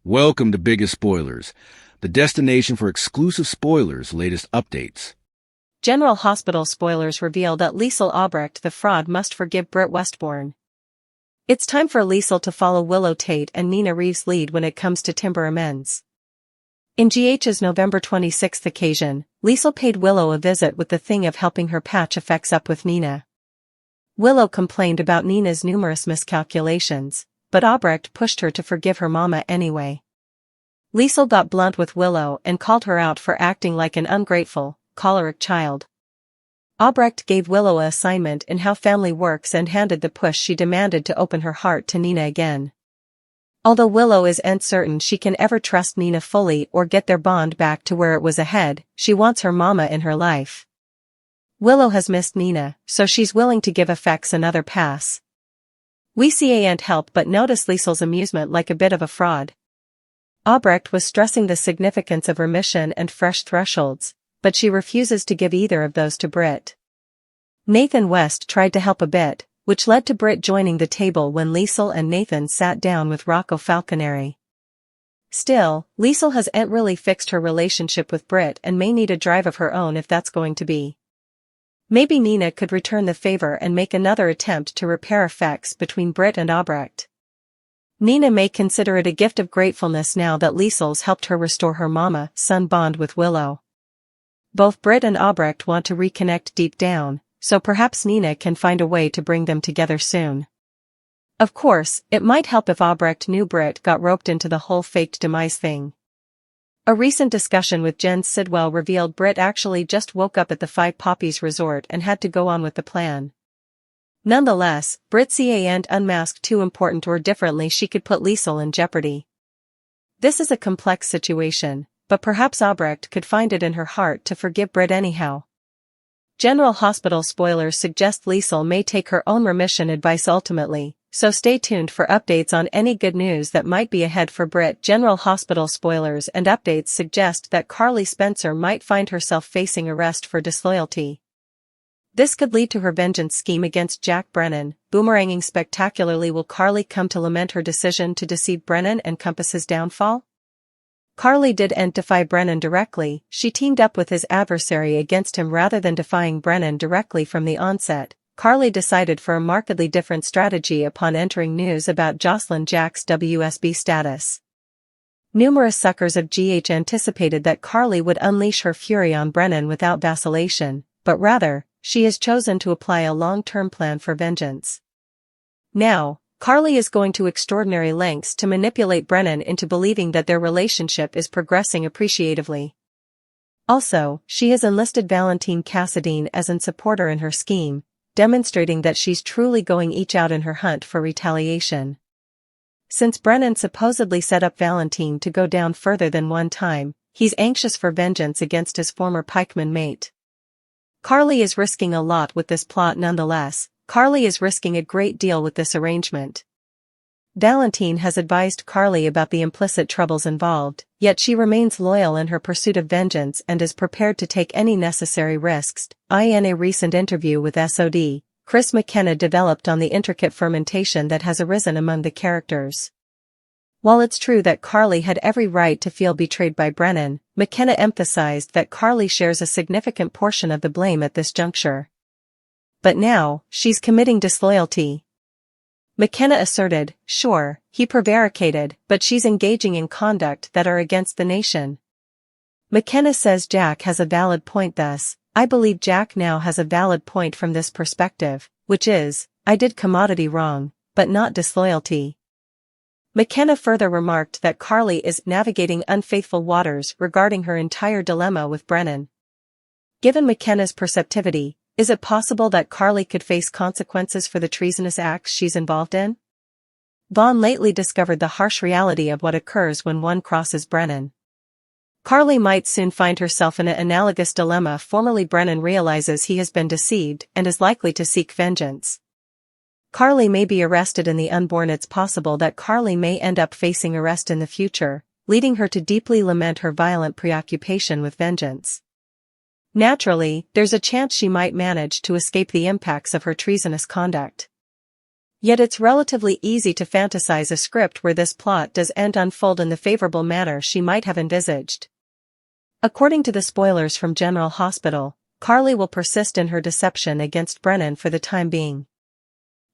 Welcome to Biggest Spoilars, the destination for exclusive spoilers, latest updates. General Hospital spoilers reveal that Liesl Albrecht the fraud must forgive Britt Westbourne. It's time for Liesl to follow Willow Tate and Nina Reeves' lead when it comes to timber amends. In GH's November 26th occasion, Liesl paid Willow a visit with the thing of helping her patch effects up with Nina. Willow complained about Nina's numerous miscalculations, but Albrecht pushed her to forgive her mama anyway. Liesl got blunt with Willow and called her out for acting like an ungrateful, choleric child. Albrecht gave Willow an assignment in how family works and handed the push she demanded to open her heart to Nina again. Although Willow is uncertain she can ever trust Nina fully or get their bond back to where it was ahead, she wants her mama in her life. Willow has missed Nina, so she's willing to give effects another pass. We can't help but notice Liesl's amusement like a bit of a fraud. Albrecht was stressing the significance of remission and fresh thresholds, but she refuses to give either of those to Britt. Nathan West tried to help a bit, which led to Britt joining the table when Liesl and Nathan sat down with Rocco Falconeri. Still, Liesl hasn't really fixed her relationship with Britt and may need a drive of her own if that's going to be. Maybe Nina could return the favor and make another attempt to repair effects between Britt and Albrecht. Nina may consider it a gift of gratefulness now that Liesl's helped her restore her mama-son bond with Willow. Both Britt and Albrecht want to reconnect deep down, so perhaps Nina can find a way to bring them together soon. Of course, it might help if Albrecht knew Britt got roped into the whole faked demise thing. A recent discussion with Jen Sidwell revealed Britt actually just woke up at the Five Poppies resort and had to go on with the plan. Nonetheless, Britt can't unmask too important or differently she could put Liesl in jeopardy. This is a complex situation, but perhaps Albrecht could find it in her heart to forgive Britt anyhow. General Hospital spoilers suggest Liesl may take her own remission advice ultimately, so stay tuned for updates on any good news that might be ahead for Britt. General Hospital spoilers and updates suggest that Carly Spencer might find herself facing arrest for disloyalty. This could lead to her vengeance scheme against Jack Brennan, boomeranging spectacularly. Will Carly come to lament her decision to deceive Brennan and compass his downfall? Carly didn't defy Brennan directly, she teamed up with his adversary against him rather than defying Brennan directly from the onset. Carly decided for a markedly different strategy upon entering news about Jocelyn Jack's WSB status. Numerous suckers of GH anticipated that Carly would unleash her fury on Brennan without vacillation, but rather, she has chosen to apply a long-term plan for vengeance. Now, Carly is going to extraordinary lengths to manipulate Brennan into believing that their relationship is progressing appreciatively. Also, she has enlisted Valentine Cassadine as a supporter in her scheme, demonstrating that she's truly going each out in her hunt for retaliation. Since Brennan supposedly set up Valentine to go down further than one time, he's anxious for vengeance against his former pikeman mate. Carly is risking a lot with this plot nonetheless. Carly is risking a great deal with this arrangement. Valentine has advised Carly about the implicit troubles involved, yet she remains loyal in her pursuit of vengeance and is prepared to take any necessary risks. In a recent interview with SOD, Chris McKenna developed on the intricate fermentation that has arisen among the characters. While it's true that Carly had every right to feel betrayed by Brennan, McKenna emphasized that Carly shares a significant portion of the blame at this juncture. But now, she's committing disloyalty. McKenna asserted, sure, he prevaricated, but she's engaging in conduct that are against the nation. McKenna says Jack has a valid point. Thus, I believe Jack now has a valid point from this perspective, which is, I did commodity wrong, but not disloyalty. McKenna further remarked that Carly is navigating unfaithful waters regarding her entire dilemma with Brennan. Given McKenna's perceptivity, is it possible that Carly could face consequences for the treasonous acts she's involved in? Vaughn lately discovered the harsh reality of what occurs when one crosses Brennan. Carly might soon find herself in an analogous dilemma. Formerly Brennan realizes he has been deceived and is likely to seek vengeance. Carly may be arrested in the unborn. It's possible that Carly may end up facing arrest in the future, leading her to deeply lament her violent preoccupation with vengeance. Naturally, there's a chance she might manage to escape the impacts of her treasonous conduct. Yet it's relatively easy to fantasize a script where this plot does unfold in the favorable manner she might have envisaged. According to the spoilers from General Hospital, Carly will persist in her deception against Brennan for the time being.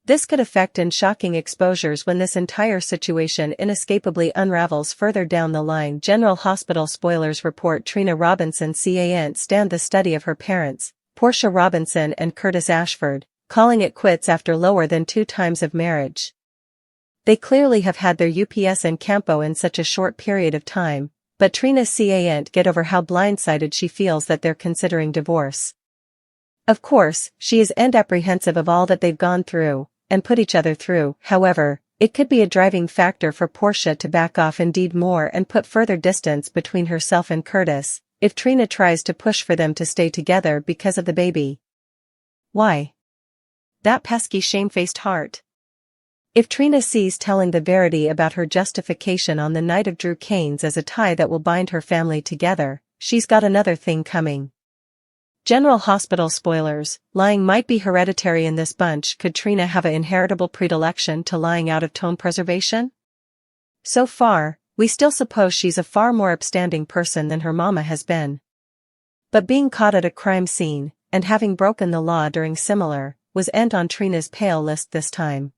This could affect in shocking exposures when this entire situation inescapably unravels further down the line. General Hospital spoilers report Trina Robinson can't stand the study of her parents, Portia Robinson and Curtis Ashford, calling it quits after lower than 2 times of marriage. They clearly have had their UPS in Campo in such a short period of time, but Trina can't get over how blindsided she feels that they're considering divorce. Of course, she is apprehensive of all that they've gone through and put each other through. However, it could be a driving factor for Portia to back off indeed more and put further distance between herself and Curtis, if Trina tries to push for them to stay together because of the baby. Why? That pesky shamefaced heart. If Trina sees telling the verity about her justification on the night of Drew Cain's as a tie that will bind her family together, she's got another thing coming. General Hospital spoilers, lying might be hereditary in this bunch. Could Trina have an inheritable predilection to lying out of tone preservation? So far, we still suppose she's a far more upstanding person than her mama has been. But being caught at a crime scene, and having broken the law during similar, was on Trina's pale list this time.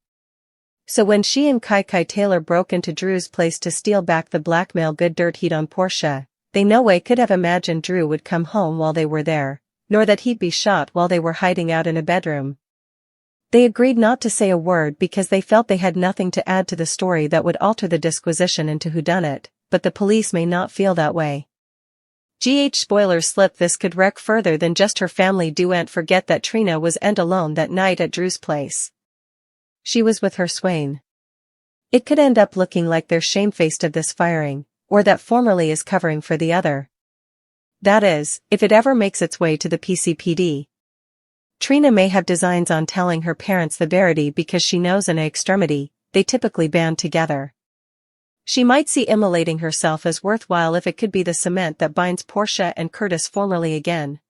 So when she and Kai Taylor broke into Drew's place to steal back the blackmail good dirt heat on Portia, they no way could have imagined Drew would come home while they were there, nor that he'd be shot while they were hiding out in a bedroom. They agreed not to say a word because they felt they had nothing to add to the story that would alter the disquisition into whodunit, but the police may not feel that way. Spoilers slip. This could wreck further than just her family. Do forget that Trina was alone that night at Drew's place. She was with her swain. It could end up looking like they're shamefaced of this firing, or that formerly is covering for the other. That is, if it ever makes its way to the PCPD. Trina may have designs on telling her parents the verity because she knows in an extremity, they typically band together. She might see immolating herself as worthwhile if it could be the cement that binds Portia and Curtis formally again.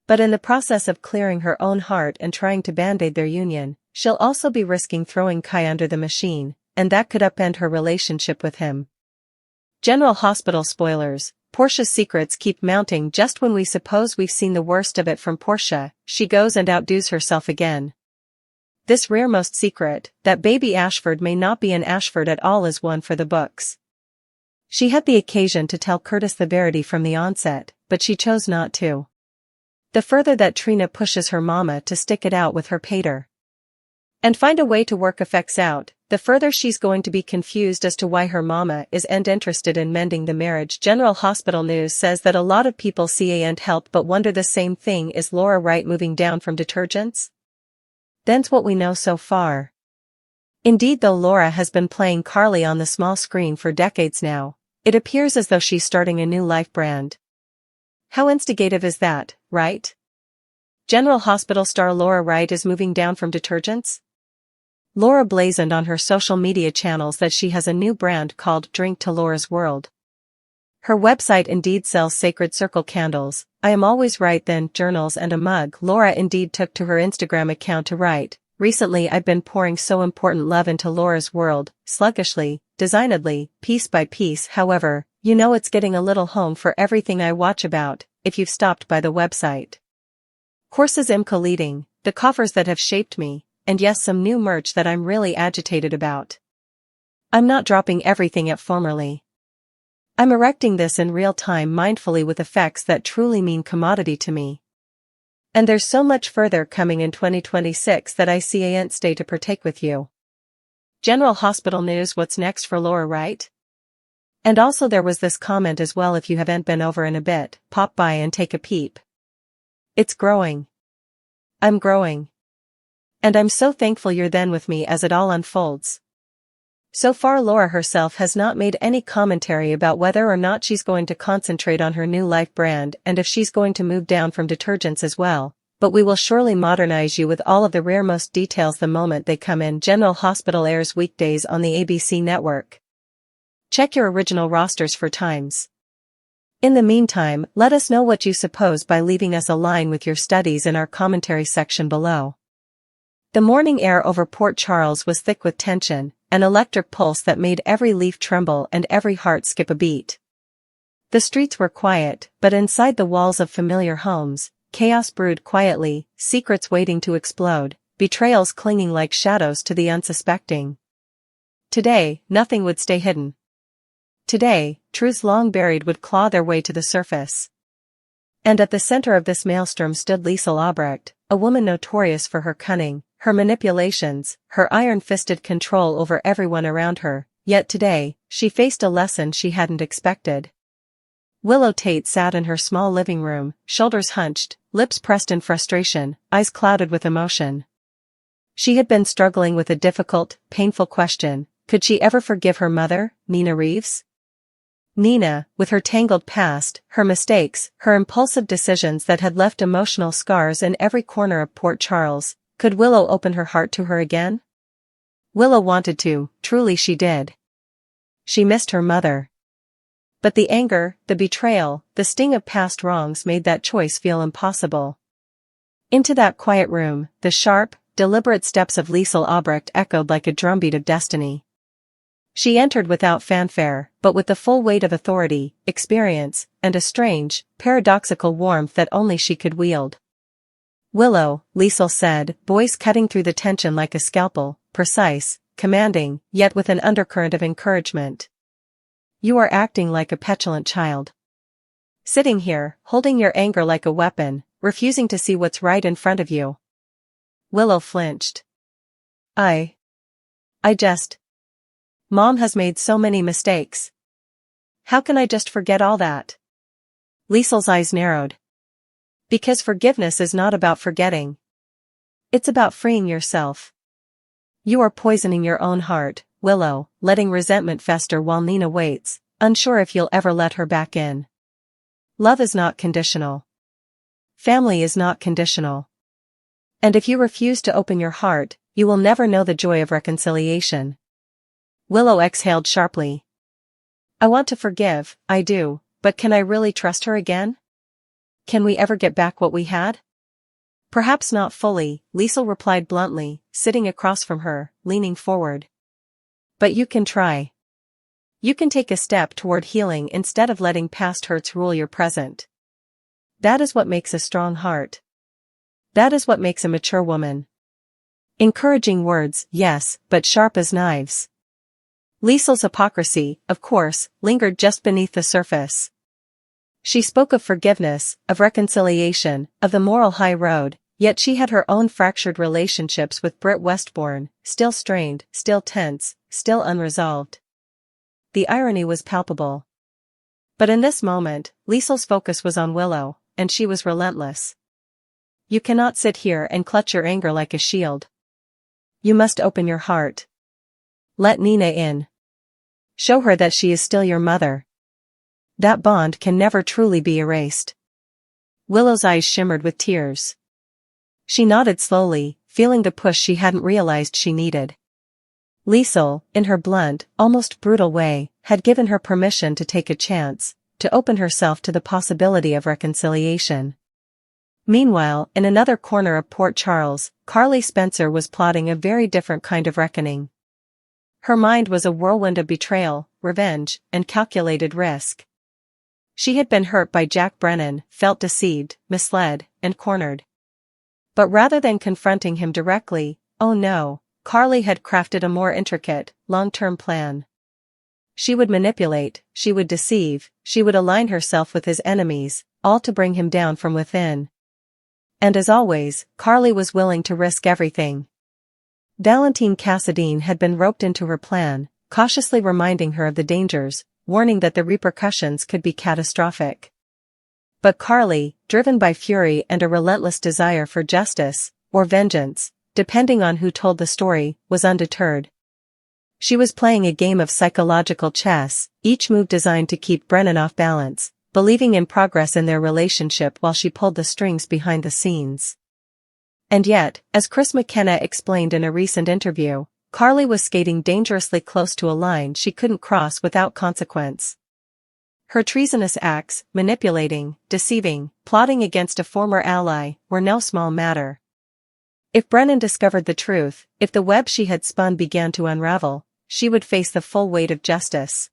But in the process of clearing her own heart and trying to band-aid their union, she'll also be risking throwing Kai under the machine, and that could upend her relationship with him. General Hospital spoilers. Portia's secrets keep mounting. Just when we suppose we've seen the worst of it from Portia, she goes and outdoes herself again. This rearmost secret, that baby Ashford may not be an Ashford at all, is one for the books. She had the occasion to tell Curtis the verity from the onset, but she chose not to. The further that Trina pushes her mama to stick it out with her pater and find a way to work effects out, the further she's going to be confused as to why her mama is interested in mending the marriage. General Hospital news says that a lot of people can't help but wonder the same thing. Is Laura Wright moving down from detergents? That's what we know so far. Indeed, though Laura has been playing Carly on the small screen for decades now, it appears as though she's starting a new life brand. How instigative is that, right? General Hospital star Laura Wright is moving down from detergents? Laura blazoned on her social media channels that she has a new brand called Drink to Laura's World. Her website indeed sells Sacred Circle candles, I Am Always Right Then journals and a mug. Laura indeed took to her Instagram account to write, "Recently I've been pouring so important love into Laura's world, sluggishly, designedly, piece by piece. However, you know it's getting a little home for everything I watch about, if you've stopped by the website. Courses I'm co-leading, the coffers that have shaped me, and yes, some new merch that I'm really agitated about. I'm not dropping everything at formerly. I'm erecting this in real time mindfully with effects that truly mean commodity to me. And there's so much further coming in 2026 that I can't stay to partake with you." General Hospital news. What's next for Laura Wright? And also there was this comment as well: if you haven't been over in a bit, pop by and take a peep. It's growing. I'm growing. And I'm so thankful you're then with me as it all unfolds. So far Laura herself has not made any commentary about whether or not she's going to concentrate on her new life brand and if she's going to move down from detergents as well, but we will surely modernize you with all of the rearmost details the moment they come in. General Hospital airs weekdays on the ABC network. Check your original rosters for times. In the meantime, let us know what you suppose by leaving us a line with your studies in our commentary section below. The morning air over Port Charles was thick with tension, an electric pulse that made every leaf tremble and every heart skip a beat. The streets were quiet, but inside the walls of familiar homes, chaos brewed quietly, secrets waiting to explode, betrayals clinging like shadows to the unsuspecting. Today, nothing would stay hidden. Today, truths long buried would claw their way to the surface. And at the center of this maelstrom stood Liesl Albrecht, a woman notorious for her cunning, her manipulations, her iron-fisted control over everyone around her, yet today, she faced a lesson she hadn't expected. Willow Tate sat in her small living room, shoulders hunched, lips pressed in frustration, eyes clouded with emotion. She had been struggling with a difficult, painful question: could she ever forgive her mother, Nina Reeves? Nina, with her tangled past, her mistakes, her impulsive decisions that had left emotional scars in every corner of Port Charles, could Willow open her heart to her again? Willow wanted to, truly she did. She missed her mother. But the anger, the betrayal, the sting of past wrongs made that choice feel impossible. Into that quiet room, the sharp, deliberate steps of Liesl Albrecht echoed like a drumbeat of destiny. She entered without fanfare, but with the full weight of authority, experience, and a strange, paradoxical warmth that only she could wield. "Willow," Liesl said, voice cutting through the tension like a scalpel, precise, commanding, yet with an undercurrent of encouragement. "You are acting like a petulant child. Sitting here, holding your anger like a weapon, refusing to see what's right in front of you." Willow flinched. I just... Mom has made so many mistakes. How can I just forget all that?" Liesl's eyes narrowed. "Because forgiveness is not about forgetting. It's about freeing yourself. You are poisoning your own heart, Willow, letting resentment fester while Nina waits, unsure if you'll ever let her back in. Love is not conditional. Family is not conditional. And if you refuse to open your heart, you will never know the joy of reconciliation." Willow exhaled sharply. "I want to forgive, I do, but can I really trust her again? Can we ever get back what we had?" "Perhaps not fully," Liesl replied bluntly, sitting across from her, leaning forward. "But you can try. You can take a step toward healing instead of letting past hurts rule your present. That is what makes a strong heart. That is what makes a mature woman." Encouraging words, yes, but sharp as knives. Liesl's hypocrisy, of course, lingered just beneath the surface. She spoke of forgiveness, of reconciliation, of the moral high road, yet she had her own fractured relationships with Britt Westbourne, still strained, still tense, still unresolved. The irony was palpable. But in this moment, Liesl's focus was on Willow, and she was relentless. "You cannot sit here and clutch your anger like a shield. You must open your heart. Let Nina in. Show her that she is still your mother. That bond can never truly be erased." Willow's eyes shimmered with tears. She nodded slowly, feeling the push she hadn't realized she needed. Liesl, in her blunt, almost brutal way, had given her permission to take a chance, to open herself to the possibility of reconciliation. Meanwhile, in another corner of Port Charles, Carly Spencer was plotting a very different kind of reckoning. Her mind was a whirlwind of betrayal, revenge, and calculated risk. She had been hurt by Jack Brennan, felt deceived, misled, and cornered. But rather than confronting him directly, oh no, Carly had crafted a more intricate, long-term plan. She would manipulate, she would deceive, she would align herself with his enemies, all to bring him down from within. And as always, Carly was willing to risk everything. Valentine Cassadine had been roped into her plan, cautiously reminding her of the dangers, warning that the repercussions could be catastrophic. But Carly, driven by fury and a relentless desire for justice, or vengeance, depending on who told the story, was undeterred. She was playing a game of psychological chess, each move designed to keep Brennan off balance, believing in progress in their relationship while she pulled the strings behind the scenes. And yet, as Chris McKenna explained in a recent interview, Carly was skating dangerously close to a line she couldn't cross without consequence. Her treasonous acts, manipulating, deceiving, plotting against a former ally, were no small matter. If Brennan discovered the truth, if the web she had spun began to unravel, she would face the full weight of justice.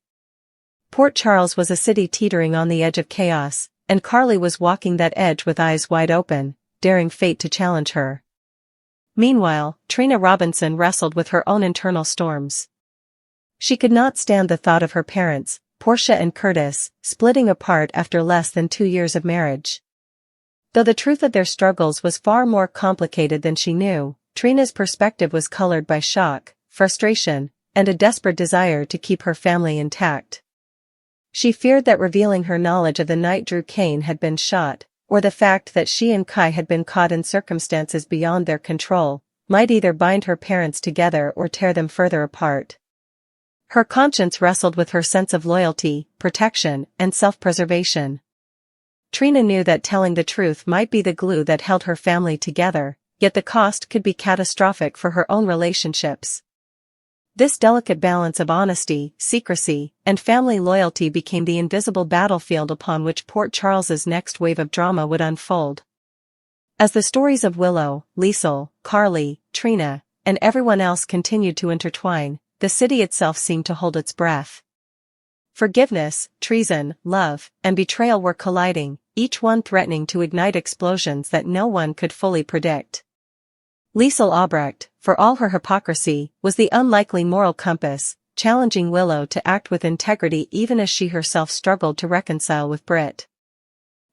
Port Charles was a city teetering on the edge of chaos, and Carly was walking that edge with eyes wide open, daring fate to challenge her. Meanwhile, Trina Robinson wrestled with her own internal storms. She could not stand the thought of her parents, Portia and Curtis, splitting apart after less than 2 years of marriage. Though the truth of their struggles was far more complicated than she knew, Trina's perspective was colored by shock, frustration, and a desperate desire to keep her family intact. She feared that revealing her knowledge of the night Drew Kane had been shot, or the fact that she and Kai had been caught in circumstances beyond their control, might either bind her parents together or tear them further apart. Her conscience wrestled with her sense of loyalty, protection, and self-preservation. Trina knew that telling the truth might be the glue that held her family together, yet the cost could be catastrophic for her own relationships. This delicate balance of honesty, secrecy, and family loyalty became the invisible battlefield upon which Port Charles's next wave of drama would unfold. As the stories of Willow, Liesl, Carly, Trina, and everyone else continued to intertwine, the city itself seemed to hold its breath. Forgiveness, treason, love, and betrayal were colliding, each one threatening to ignite explosions that no one could fully predict. Liesl Albrecht, for all her hypocrisy, was the unlikely moral compass, challenging Willow to act with integrity even as she herself struggled to reconcile with Britt.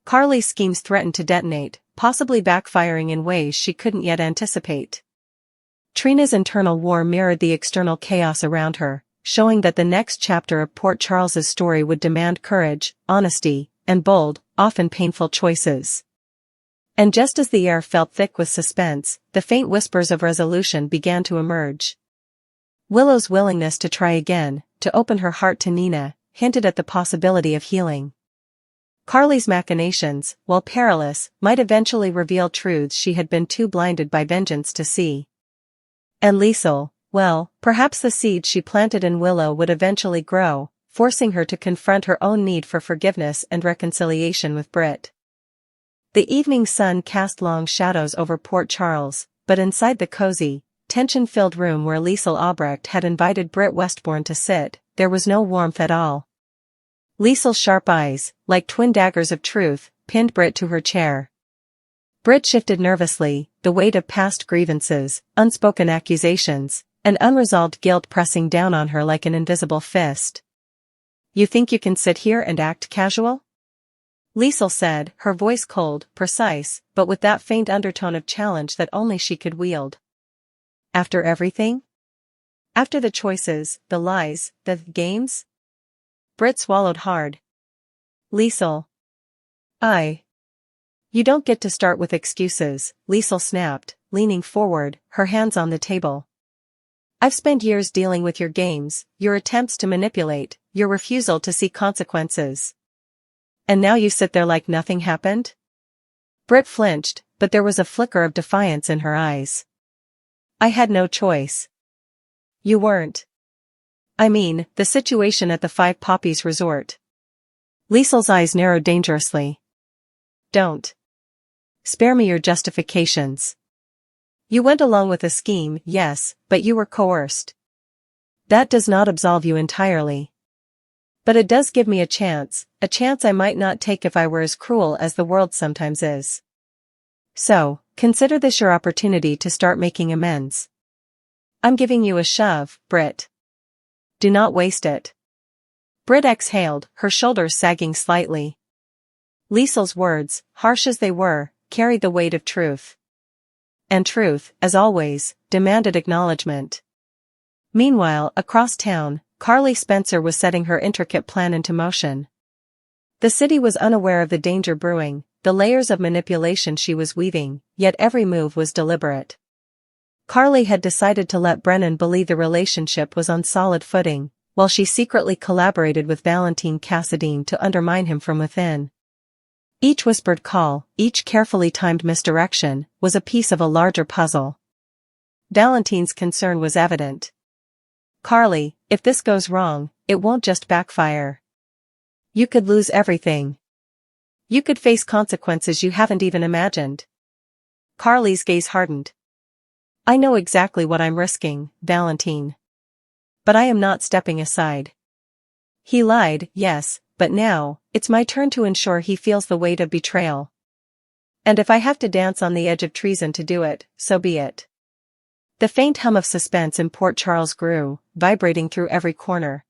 Carly's schemes threatened to detonate, possibly backfiring in ways she couldn't yet anticipate. Trina's internal war mirrored the external chaos around her, showing that the next chapter of Port Charles's story would demand courage, honesty, and bold, often painful choices. And just as the air felt thick with suspense, the faint whispers of resolution began to emerge. Willow's willingness to try again, to open her heart to Nina, hinted at the possibility of healing. Carly's machinations, while perilous, might eventually reveal truths she had been too blinded by vengeance to see. And Liesl, well, perhaps the seed she planted in Willow would eventually grow, forcing her to confront her own need for forgiveness and reconciliation with Britt. The evening sun cast long shadows over Port Charles, but inside the cozy, tension-filled room where Liesl Albrecht had invited Britt Westbourne to sit, there was no warmth at all. Liesl's sharp eyes, like twin daggers of truth, pinned Britt to her chair. Britt shifted nervously, the weight of past grievances, unspoken accusations, and unresolved guilt pressing down on her like an invisible fist. "You think you can sit here and act casual?" Liesl said, her voice cold, precise, but with that faint undertone of challenge that only she could wield. "After everything? After the choices, the lies, the games?" Britt swallowed hard. "Liesl. You don't get to start with excuses," Liesl snapped, leaning forward, her hands on the table. "I've spent years dealing with your games, your attempts to manipulate, your refusal to see consequences. And now you sit there like nothing happened?" Britt flinched, but there was a flicker of defiance in her eyes. "I had no choice." "You weren't. I mean, the situation at the Five Poppies Resort." Liesl's eyes narrowed dangerously. "Don't. Spare me your justifications. You went along with a scheme, yes, but you were coerced. That does not absolve you entirely. But it does give me a chance I might not take if I were as cruel as the world sometimes is. So, consider this your opportunity to start making amends. I'm giving you a shove, Britt. Do not waste it." Britt exhaled, her shoulders sagging slightly. Liesl's words, harsh as they were, carried the weight of truth. And truth, as always, demanded acknowledgement. Meanwhile, across town, Carly Spencer was setting her intricate plan into motion. The city was unaware of the danger brewing, the layers of manipulation she was weaving, yet every move was deliberate. Carly had decided to let Brennan believe the relationship was on solid footing, while she secretly collaborated with Valentine Cassadine to undermine him from within. Each whispered call, each carefully timed misdirection, was a piece of a larger puzzle. Valentine's concern was evident. "Carly, if this goes wrong, it won't just backfire. You could lose everything. You could face consequences you haven't even imagined." Carly's gaze hardened. I know exactly what I'm risking, Valentine. But I am not stepping aside. He lied, yes, but now, it's my turn to ensure he feels the weight of betrayal. And if I have to dance on the edge of treason to do it, so be it. The faint hum of suspense in Port Charles grew, vibrating through every corner.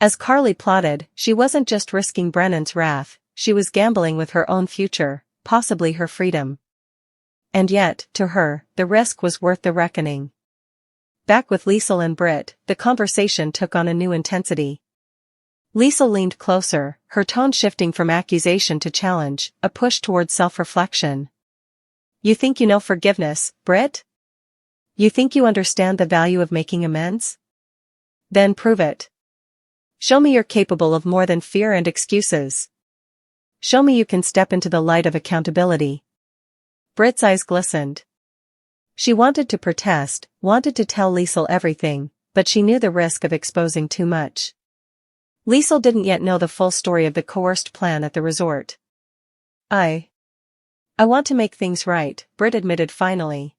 As Carly plotted, she wasn't just risking Brennan's wrath, she was gambling with her own future, possibly her freedom. And yet, to her, the risk was worth the reckoning. Back with Liesl and Britt, the conversation took on a new intensity. Liesl leaned closer, her tone shifting from accusation to challenge, a push toward self-reflection. You think you know forgiveness, Britt? You think you understand the value of making amends? Then prove it. Show me you're capable of more than fear and excuses. Show me you can step into the light of accountability. Britt's eyes glistened. She wanted to protest, wanted to tell Liesl everything, but she knew the risk of exposing too much. Liesl didn't yet know the full story of the coerced plan at the resort. I want to make things right, Britt admitted finally.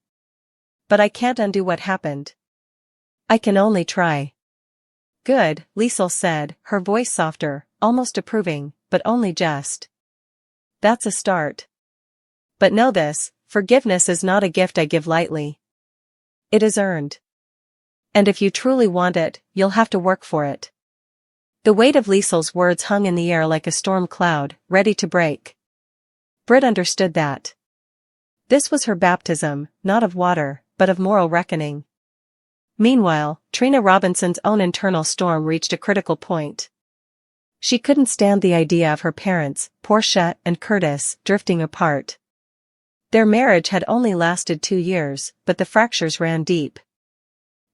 But I can't undo what happened. I can only try. Good, Liesl said, her voice softer, almost approving, but only just. That's a start. But know this, forgiveness is not a gift I give lightly. It is earned. And if you truly want it, you'll have to work for it. The weight of Liesl's words hung in the air like a storm cloud, ready to break. Britt understood that. This was her baptism, not of water, but of moral reckoning. Meanwhile, Trina Robinson's own internal storm reached a critical point. She couldn't stand the idea of her parents, Portia and Curtis, drifting apart. Their marriage had only lasted 2 years, but the fractures ran deep.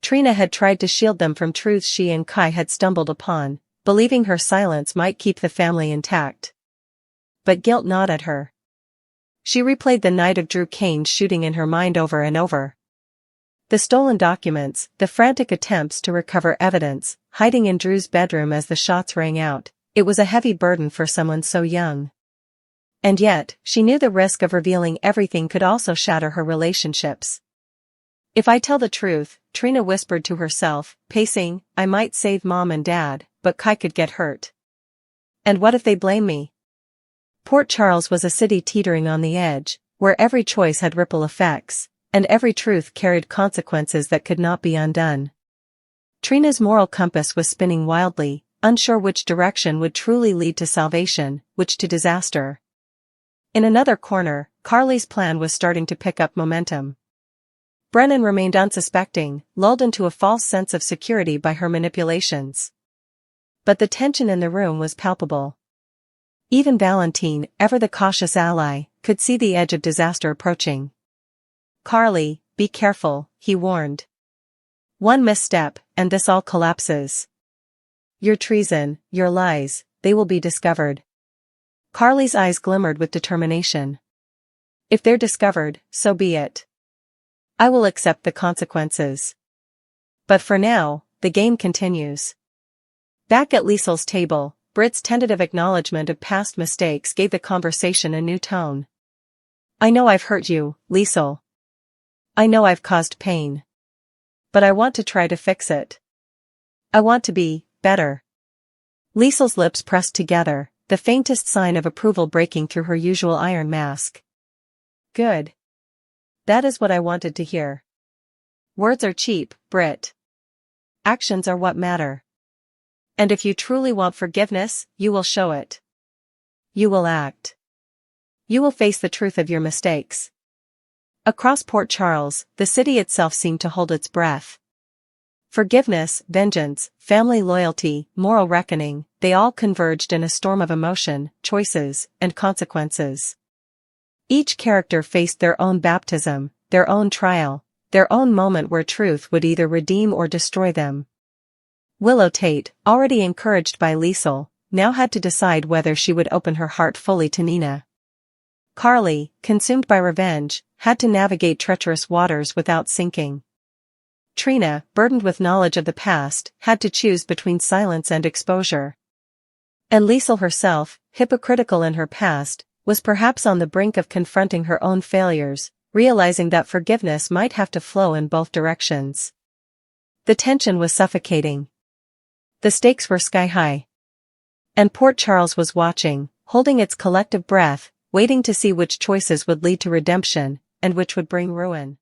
Trina had tried to shield them from truths she and Kai had stumbled upon, believing her silence might keep the family intact. But guilt gnawed at her. She replayed the night of Drew Kane's shooting in her mind over and over. The stolen documents, the frantic attempts to recover evidence, hiding in Drew's bedroom as the shots rang out, it was a heavy burden for someone so young. And yet, she knew the risk of revealing everything could also shatter her relationships. If I tell the truth, Trina whispered to herself, pacing, I might save Mom and Dad, but Kai could get hurt. And what if they blame me? Port Charles was a city teetering on the edge, where every choice had ripple effects, and every truth carried consequences that could not be undone. Trina's moral compass was spinning wildly, unsure which direction would truly lead to salvation, which to disaster. In another corner, Carly's plan was starting to pick up momentum. Brennan remained unsuspecting, lulled into a false sense of security by her manipulations. But the tension in the room was palpable. Even Valentine, ever the cautious ally, could see the edge of disaster approaching. Carly, be careful, he warned. One misstep, and this all collapses. Your treason, your lies, they will be discovered. Carly's eyes glimmered with determination. If they're discovered, so be it. I will accept the consequences. But for now, the game continues. Back at Liesl's table, Britt's tentative acknowledgement of past mistakes gave the conversation a new tone. I know I've hurt you, Liesl. I know I've caused pain. But I want to try to fix it. I want to be better. Liesl's lips pressed together, the faintest sign of approval breaking through her usual iron mask. Good. That is what I wanted to hear. Words are cheap, Britt. Actions are what matter. And if you truly want forgiveness, you will show it. You will act. You will face the truth of your mistakes. Across Port Charles, the city itself seemed to hold its breath. Forgiveness, vengeance, family loyalty, moral reckoning, they all converged in a storm of emotion, choices, and consequences. Each character faced their own baptism, their own trial, their own moment where truth would either redeem or destroy them. Willow Tate, already encouraged by Liesl, now had to decide whether she would open her heart fully to Nina. Carly, consumed by revenge, had to navigate treacherous waters without sinking. Trina, burdened with knowledge of the past, had to choose between silence and exposure. And Liesl herself, hypocritical in her past, was perhaps on the brink of confronting her own failures, realizing that forgiveness might have to flow in both directions. The tension was suffocating. The stakes were sky-high. And Port Charles was watching, holding its collective breath, waiting to see which choices would lead to redemption, and which would bring ruin.